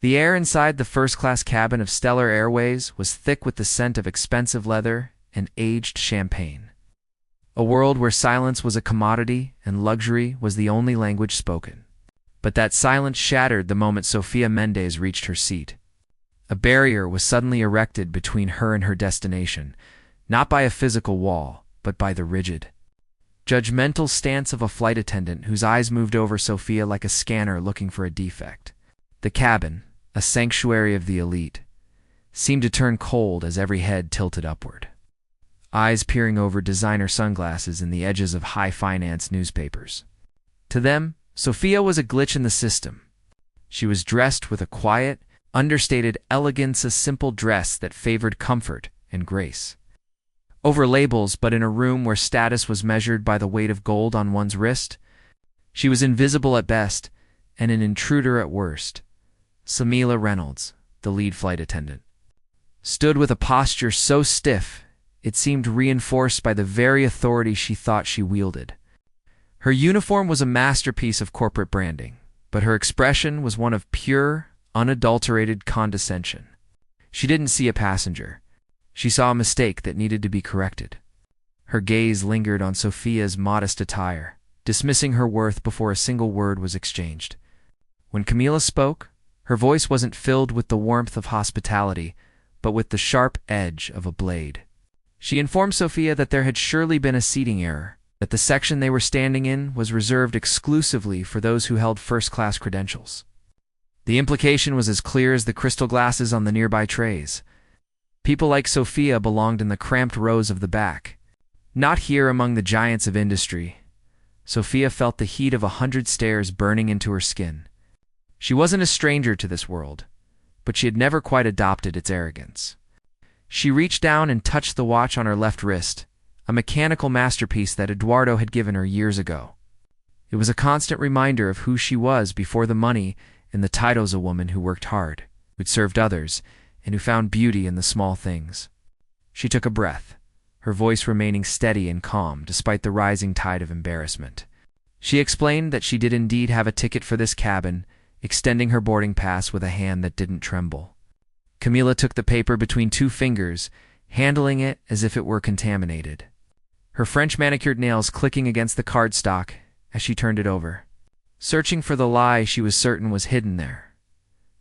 The air inside the first-class cabin of Stellar Airways was thick with the scent of expensive leather and aged champagne. A world where silence was a commodity and luxury was the only language spoken. But that silence shattered the moment Sophia Mendes reached her seat. A barrier was suddenly erected between her and her destination, not by a physical wall, but by the rigid, judgmental stance of a flight attendant whose eyes moved over Sophia like a scanner looking for a defect. The cabin, a sanctuary of the elite, seemed to turn cold as every head tilted upward, eyes peering over designer sunglasses and the edges of high-finance newspapers. To them, Sophia was a glitch in the system. She was dressed with a quiet, understated elegance, a simple dress that favored comfort and grace. Over labels, but in a room where status was measured by the weight of gold on one's wrist, she was invisible at best and an intruder at worst. Samila Reynolds, the lead flight attendant, stood with a posture so stiff it seemed reinforced by the very authority she thought she wielded. Her uniform was a masterpiece of corporate branding, but her expression was one of pure, unadulterated condescension. She didn't see a passenger. She saw a mistake that needed to be corrected. Her gaze lingered on Sophia's modest attire, dismissing her worth before a single word was exchanged. When Camila spoke, her voice wasn't filled with the warmth of hospitality, but with the sharp edge of a blade. She informed Sophia that there had surely been a seating error, that the section they were standing in was reserved exclusively for those who held first-class credentials. The implication was as clear as the crystal glasses on the nearby trays. People like Sophia belonged in the cramped rows of the back, not here among the giants of industry. Sophia felt the heat of 100 stares burning into her skin. She wasn't a stranger to this world, but she had never quite adopted its arrogance. She reached down and touched the watch on her left wrist, a mechanical masterpiece that Eduardo had given her years ago. It was a constant reminder of who she was before the money and the titles, a woman who worked hard, who'd served others, and who found beauty in the small things. She took a breath, her voice remaining steady and calm despite the rising tide of embarrassment. She explained that she did indeed have a ticket for this cabin, extending her boarding pass with a hand that didn't tremble. Camila took the paper between two fingers, handling it as if it were contaminated, her French manicured nails clicking against the cardstock as she turned it over, searching for the lie she was certain was hidden there.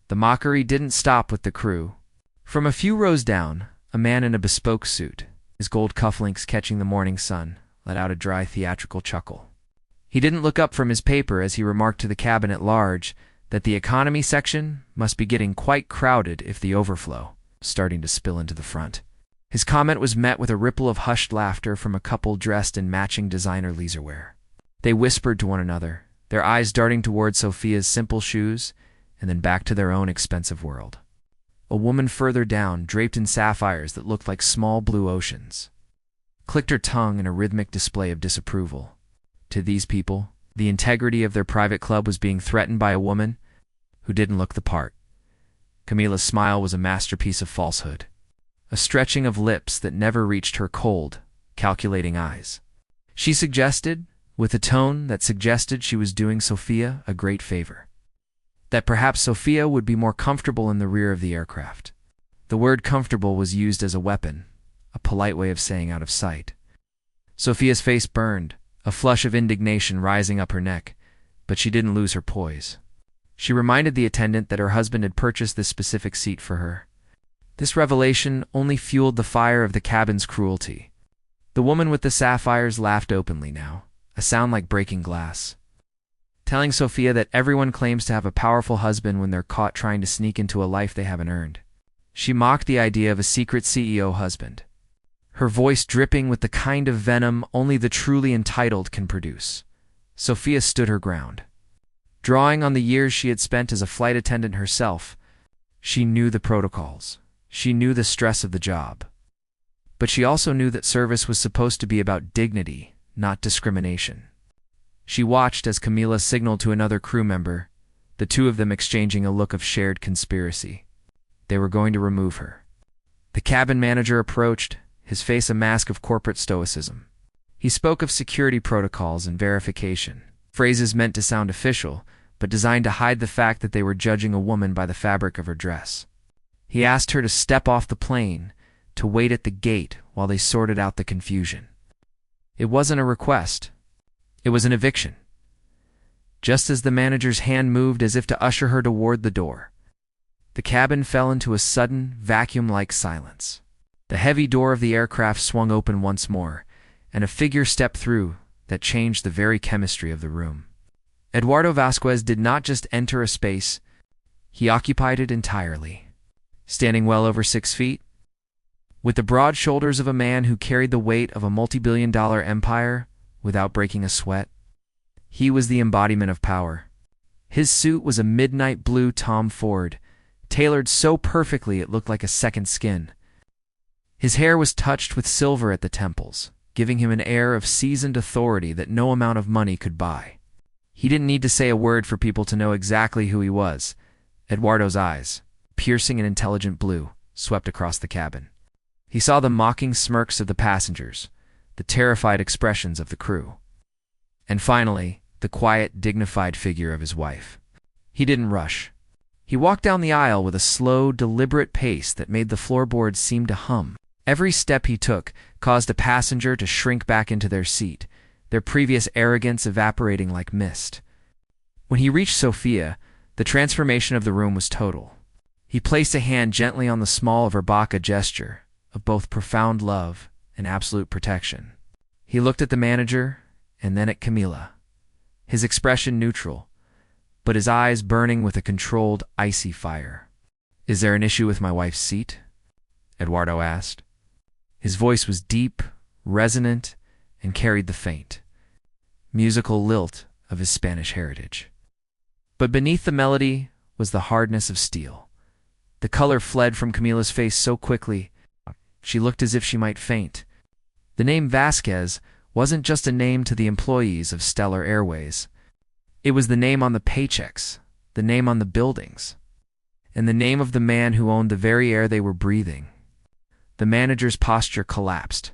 The mockery didn't stop with the crew. From a few rows down, a man in a bespoke suit, his gold cufflinks catching the morning sun, let out a dry theatrical chuckle. He didn't look up from his paper as he remarked to the cabin at large that the economy section must be getting quite crowded if the overflow was starting to spill into the front. His comment was met with a ripple of hushed laughter from a couple dressed in matching designer leisurewear. They whispered to one another, their eyes darting toward Sophia's simple shoes and then back to their own expensive world. A woman further down, draped in sapphires that looked like small blue oceans, clicked her tongue in a rhythmic display of disapproval. To these people, the integrity of their private club was being threatened by a woman who didn't look the part. Camila's smile was a masterpiece of falsehood, a stretching of lips that never reached her cold, calculating eyes. She suggested, with a tone that suggested she was doing Sophia a great favor, that perhaps Sophia would be more comfortable in the rear of the aircraft. The word comfortable was used as a weapon, a polite way of saying out of sight. Sophia's face burned, a flush of indignation rising up her neck, but she didn't lose her poise. She reminded the attendant that her husband had purchased this specific seat for her. This revelation only fueled the fire of the cabin's cruelty. The woman with the sapphires laughed openly now, a sound like breaking glass, telling Sophia that everyone claims to have a powerful husband when they're caught trying to sneak into a life they haven't earned. She mocked the idea of a secret CEO husband, her voice dripping with the kind of venom only the truly entitled can produce. Sophia stood her ground. Drawing on the years she had spent as a flight attendant herself, she knew the protocols. She knew the stress of the job. But she also knew that service was supposed to be about dignity, not discrimination. She watched as Camila signaled to another crew member, the two of them exchanging a look of shared conspiracy. They were going to remove her. The cabin manager approached, his face a mask of corporate stoicism. He spoke of security protocols and verification, phrases meant to sound official, but designed to hide the fact that they were judging a woman by the fabric of her dress. He asked her to step off the plane, to wait at the gate while they sorted out the confusion. It wasn't a request. It was an eviction. Just as the manager's hand moved as if to usher her toward the door, the cabin fell into a sudden, vacuum-like silence. The heavy door of the aircraft swung open once more, and a figure stepped through that changed the very chemistry of the room. Eduardo Vasquez did not just enter a space, he occupied it entirely. Standing well over 6 feet, with the broad shoulders of a man who carried the weight of a multi-billion-dollar empire without breaking a sweat, he was the embodiment of power. His suit was a midnight blue Tom Ford, tailored so perfectly it looked like a second skin. His hair was touched with silver at the temples, giving him an air of seasoned authority that no amount of money could buy. He didn't need to say a word for people to know exactly who he was. Eduardo's eyes, piercing and intelligent blue, swept across the cabin. He saw the mocking smirks of the passengers, the terrified expressions of the crew, and finally, the quiet, dignified figure of his wife. He didn't rush. He walked down the aisle with a slow, deliberate pace that made the floorboards seem to hum. Every step he took caused a passenger to shrink back into their seat, their previous arrogance evaporating like mist. When he reached Sophia, the transformation of the room was total. He placed a hand gently on the small of her back, a gesture of both profound love and absolute protection. He looked at the manager and then at Camila, his expression neutral, but his eyes burning with a controlled, icy fire. "Is there an issue with my wife's seat?" Eduardo asked. His voice was deep, resonant, and carried the faint, musical lilt of his Spanish heritage. But beneath the melody was the hardness of steel. The color fled from Camila's face so quickly, she looked as if she might faint. The name Vasquez wasn't just a name to the employees of Stellar Airways. It was the name on the paychecks, the name on the buildings, and the name of the man who owned the very air they were breathing. The manager's posture collapsed.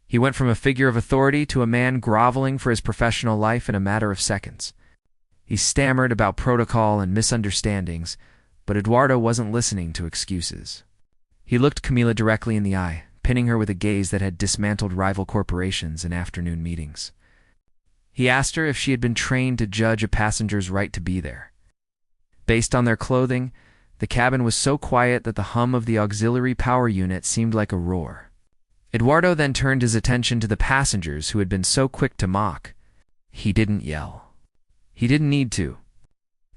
He went from a figure of authority to a man groveling for his professional life in a matter of seconds. He stammered about protocol and misunderstandings, but Eduardo wasn't listening to excuses. He looked Camila directly in the eye, pinning her with a gaze that had dismantled rival corporations in afternoon meetings. He asked her if she had been trained to judge a passenger's right to be there. Based on their clothing, the cabin was so quiet that the hum of the auxiliary power unit seemed like a roar. Eduardo then turned his attention to the passengers who had been so quick to mock. He didn't yell. He didn't need to.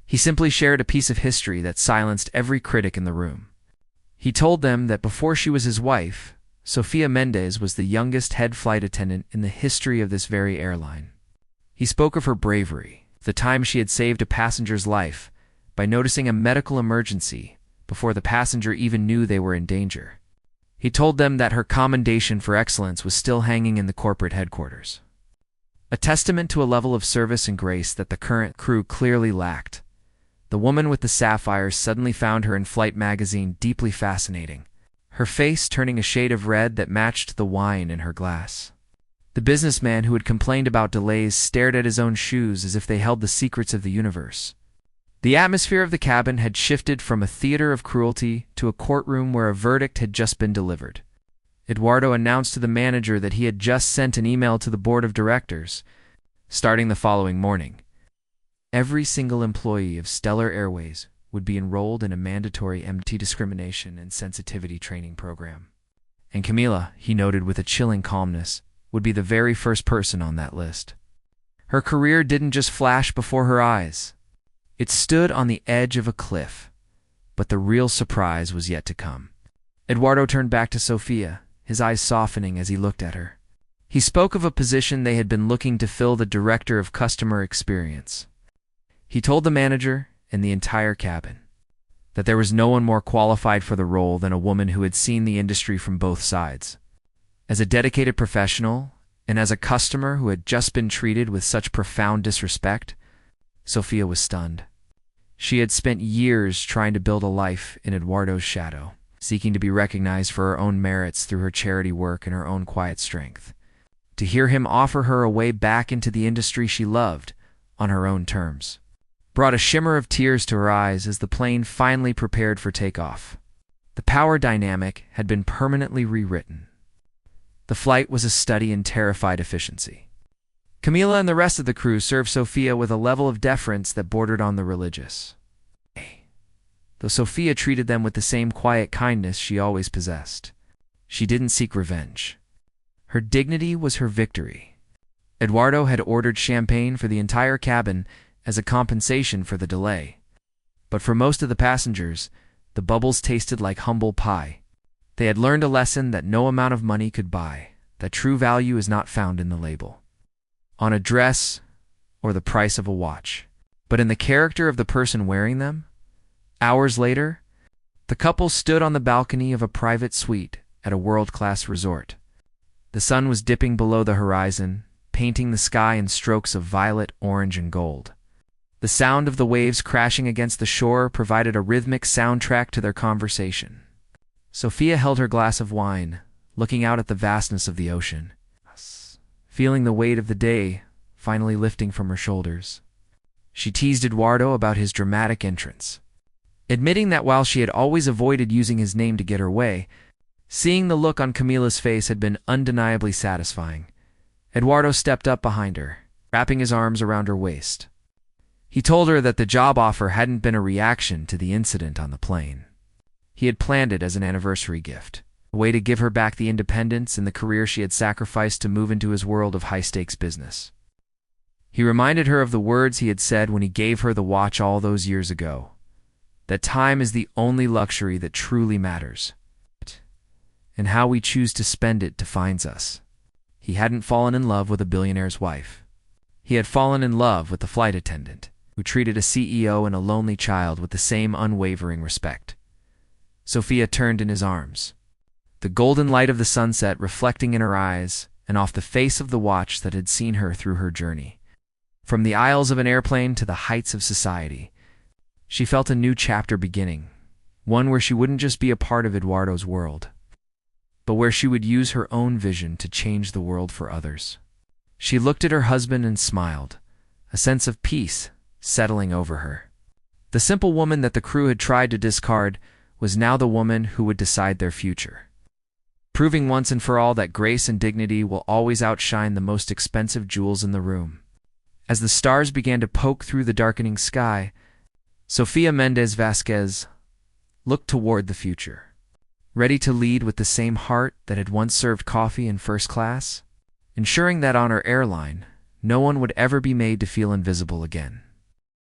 He simply shared a piece of history that silenced every critic in the room. He told them that before she was his wife, Sophia Mendes was the youngest head flight attendant in the history of this very airline. He spoke of her bravery, the time she had saved a passenger's life by noticing a medical emergency before the passenger even knew they were in danger. He told them that her commendation for excellence was still hanging in the corporate headquarters, a testament to a level of service and grace that the current crew clearly lacked. The woman with the sapphires suddenly found her in-flight magazine deeply fascinating, her face turning a shade of red that matched the wine in her glass. The businessman who had complained about delays stared at his own shoes as if they held the secrets of the universe. The atmosphere of the cabin had shifted from a theater of cruelty to a courtroom where a verdict had just been delivered. Eduardo announced to the manager that he had just sent an email to the board of directors. Starting the following morning, every single employee of Stellar Airways would be enrolled in a mandatory anti-discrimination and sensitivity training program. And Camila, he noted with a chilling calmness, would be the very first person on that list. Her career didn't just flash before her eyes. It stood on the edge of a cliff, but the real surprise was yet to come. Eduardo turned back to Sophia, his eyes softening as he looked at her. He spoke of a position they had been looking to fill, the director of customer experience. He told the manager and the entire cabin that there was no one more qualified for the role than a woman who had seen the industry from both sides. As a dedicated professional and as a customer who had just been treated with such profound disrespect, Sophia was stunned. She had spent years trying to build a life in Eduardo's shadow, seeking to be recognized for her own merits through her charity work and her own quiet strength. To hear him offer her a way back into the industry she loved, on her own terms, brought a shimmer of tears to her eyes as the plane finally prepared for takeoff. The power dynamic had been permanently rewritten. The flight was a study in terrified efficiency. Camila and the rest of the crew served Sophia with a level of deference that bordered on the religious, though Sophia treated them with the same quiet kindness she always possessed. She didn't seek revenge. Her dignity was her victory. Eduardo had ordered champagne for the entire cabin as a compensation for the delay. But for most of the passengers, the bubbles tasted like humble pie. They had learned a lesson that no amount of money could buy, that true value is not found in the label, on a dress, or the price of a watch, but in the character of the person wearing them. Hours later, the couple stood on the balcony of a private suite at a world-class resort. The sun was dipping below the horizon, painting the sky in strokes of violet, orange, and gold. The sound of the waves crashing against the shore provided a rhythmic soundtrack to their conversation. Sophia held her glass of wine, looking out at the vastness of the ocean, feeling the weight of the day finally lifting from her shoulders. She teased Eduardo about his dramatic entrance, admitting that while she had always avoided using his name to get her way, seeing the look on Camila's face had been undeniably satisfying. Eduardo stepped up behind her, wrapping his arms around her waist. He told her that the job offer hadn't been a reaction to the incident on the plane. He had planned it as an anniversary gift, a way to give her back the independence and the career she had sacrificed to move into his world of high-stakes business. He reminded her of the words he had said when he gave her the watch all those years ago, that time is the only luxury that truly matters, and how we choose to spend it defines us. He hadn't fallen in love with a billionaire's wife. He had fallen in love with the flight attendant, who treated a CEO and a lonely child with the same unwavering respect. Sophia turned in his arms, the golden light of the sunset reflecting in her eyes and off the face of the watch that had seen her through her journey. From the aisles of an airplane to the heights of society, she felt a new chapter beginning, one where she wouldn't just be a part of Eduardo's world, but where she would use her own vision to change the world for others. She looked at her husband and smiled, a sense of peace settling over her. The simple woman that the crew had tried to discard was now the woman who would decide their future, proving once and for all that grace and dignity will always outshine the most expensive jewels in the room. As the stars began to poke through the darkening sky, Sophia Mendes Vasquez looked toward the future, ready to lead with the same heart that had once served coffee in first class, ensuring that on her airline, no one would ever be made to feel invisible again.